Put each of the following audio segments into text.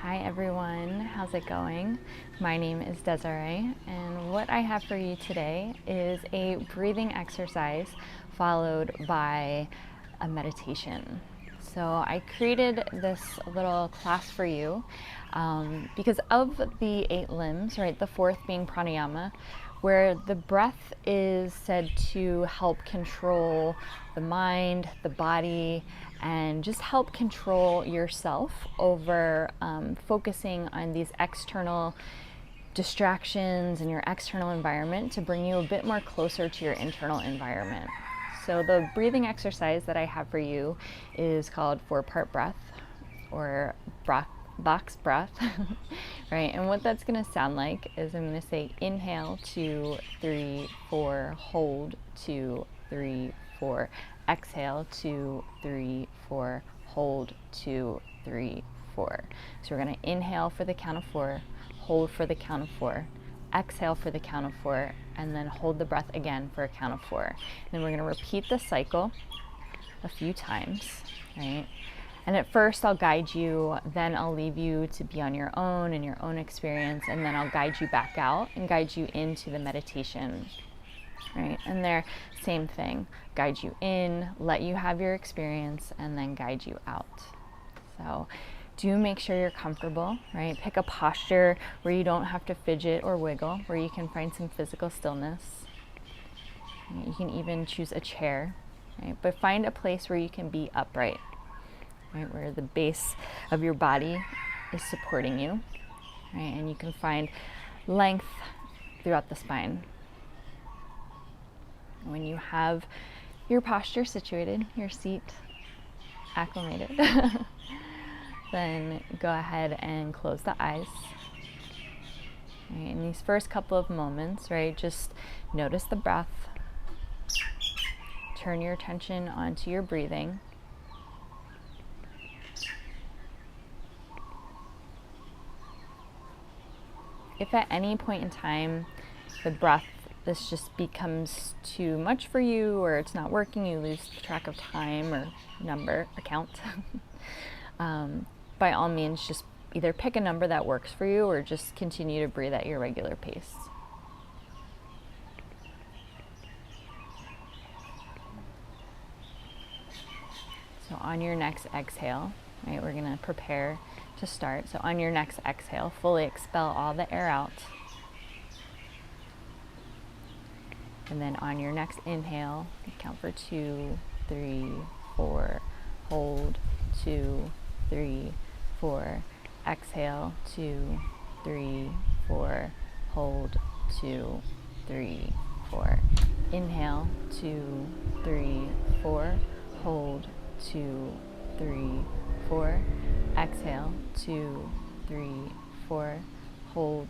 Hi everyone, how's it going? My name is Desiree, and what I have for you today is a breathing exercise followed by a meditation. So I created this little class for you because of the 8 limbs, right? The fourth being pranayama, where the breath is said to help control the mind, the body, and just help control yourself over focusing on these external distractions in your external environment to bring you a bit more closer to your internal environment. So the breathing exercise that I have for you is called 4-part breath, or box breath, right? And what that's going to sound like is I'm going to say inhale 2, 3, 4, hold 2, 3, 4, exhale 2, 3, 4, hold 2, 3, 4. So we're going to inhale for the count of 4, hold for the count of 4, exhale for the count of 4, and then hold the breath again for a count of 4. Then we're going to repeat the cycle a few times, right? And at first I'll guide you, then I'll leave you to be on your own and your own experience, and then I'll guide you back out and guide you into the meditation, right? And there, same thing, guide you in, let you have your experience, and then guide you out. So do make sure you're comfortable, right? Pick a posture where you don't have to fidget or wiggle, where you can find some physical stillness. You can even choose a chair, right? But find a place where you can be upright, right, where the base of your body is supporting you, right, and you can find length throughout the spine. When you have your posture situated, your seat acclimated, then go ahead and close the eyes. Right, in these first couple of moments, right, just notice the breath, turn your attention onto your breathing. If at any point in time the breath, this just becomes too much for you, or it's not working, you lose track of time or number or count, by all means just either pick a number that works for you or just continue to breathe at your regular pace. So on your next exhale, right, we're going to prepare to start. So on your next exhale, fully expel all the air out. And then on your next inhale, count for 2, 3, 4, hold 2, 3, 4, exhale 2, 3, 4, hold 2, 3, 4. Inhale 2, 3, 4, hold 2, 3, 4. Exhale 2, 3, 4, hold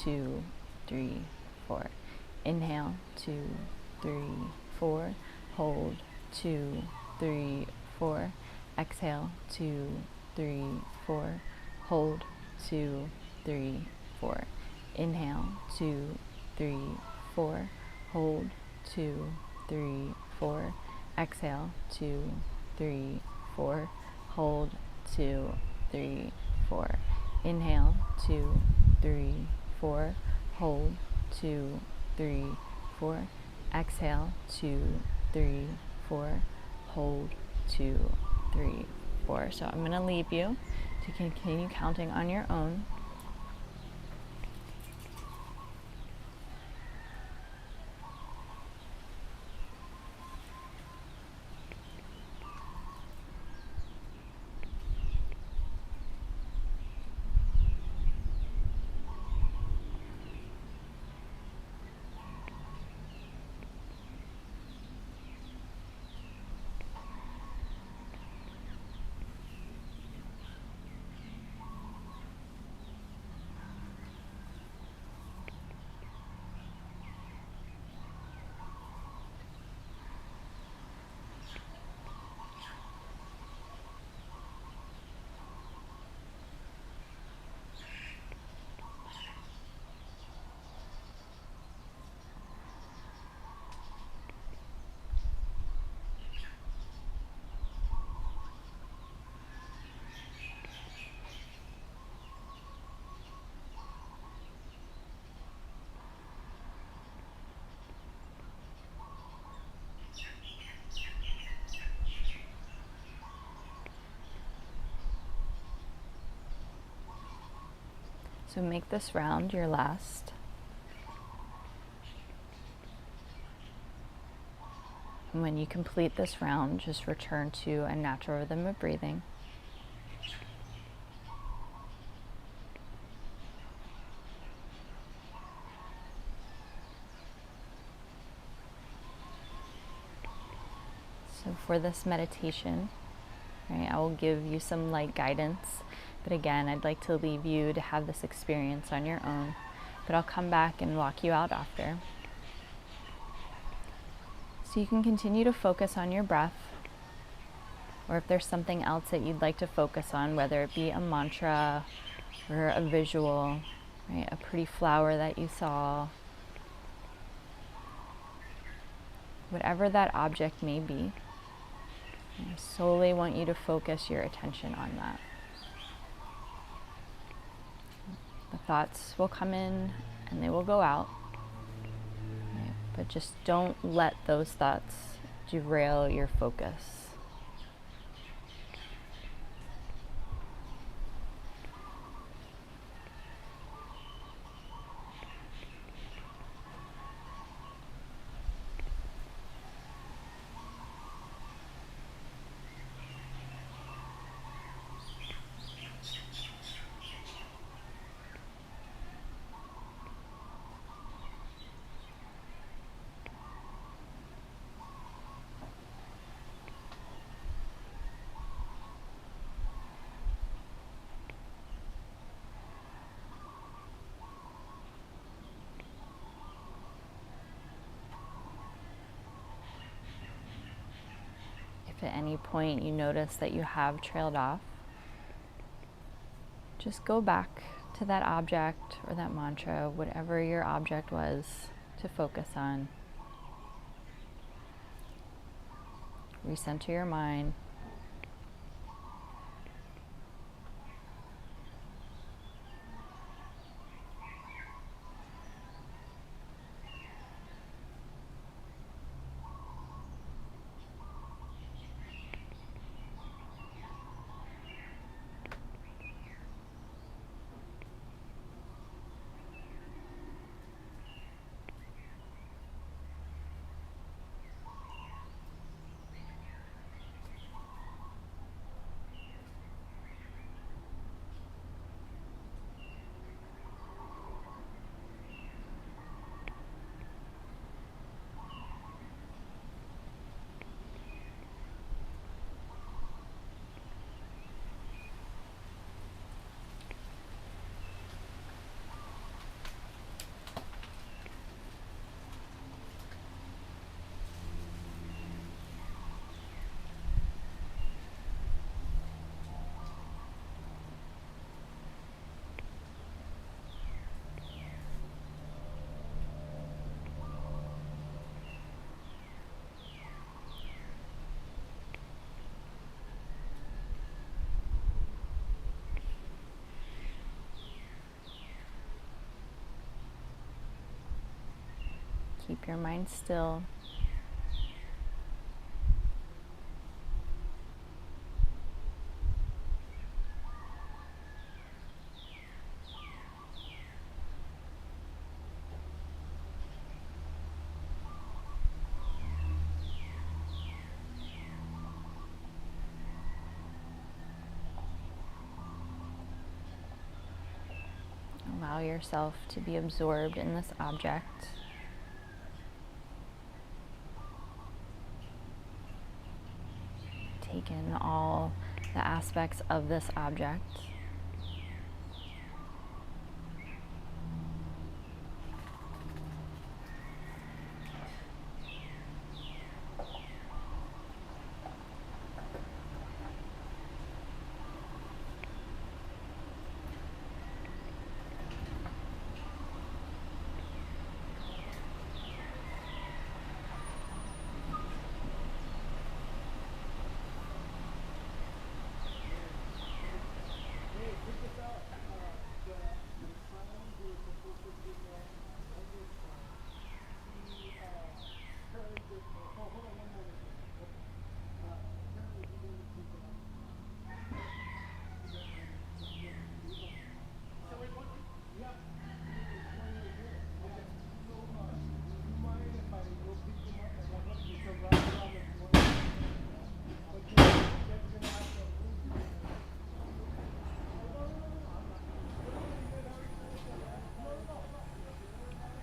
2, 3, 4. Inhale 2, 3, 4, hold 2, 3, 4. Exhale 2, 3, 4, hold 2, 3, 4. Inhale 2, 3, 4, hold 2, 3, 4. Exhale 2, 3, 4, hold 2, 3, 4. Inhale 2, 3, 4, hold 2, 3, 4. Exhale 2, 3, 4, hold 2, 3, 4. So I'm going to leave you to continue counting on your own. So make this round your last. And when you complete this round, just return to a natural rhythm of breathing. So for this meditation, right, I will give you some light guidance, but again, I'd like to leave you to have this experience on your own, but I'll come back and walk you out after. So you can continue to focus on your breath, or if there's something else that you'd like to focus on, whether it be a mantra or a visual, right, a pretty flower that you saw, whatever that object may be, I solely want you to focus your attention on that. The thoughts will come in and they will go out, right? But just don't let those thoughts derail your focus. If at any point you notice that you have trailed off, just go back to that object or that mantra, whatever your object was to focus on. Recenter your mind. Keep your mind still. Allow yourself to be absorbed in this object. Take in all the aspects of this object.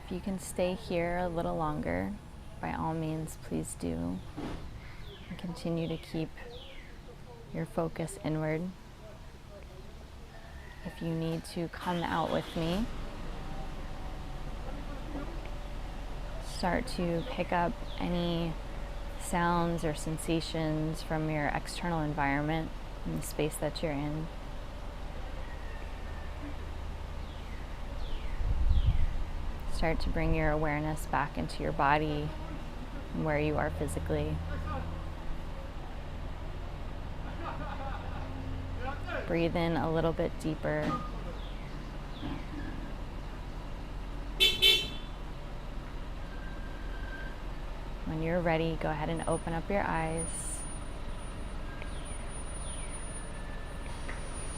If you can stay here a little longer, by all means, please do. And continue to keep your focus inward. If you need to come out with me, start to pick up any sounds or sensations from your external environment and the space that you're in. Start to bring your awareness back into your body and where you are physically. Breathe in a little bit deeper. When you're ready, go ahead and open up your eyes.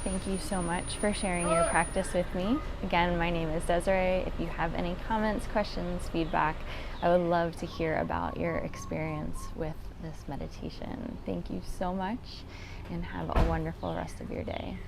Thank you so much for sharing your practice with me. Again, my name is Desiree. If you have any comments, questions, feedback, I would love to hear about your experience with this meditation. Thank you so much, and have a wonderful rest of your day.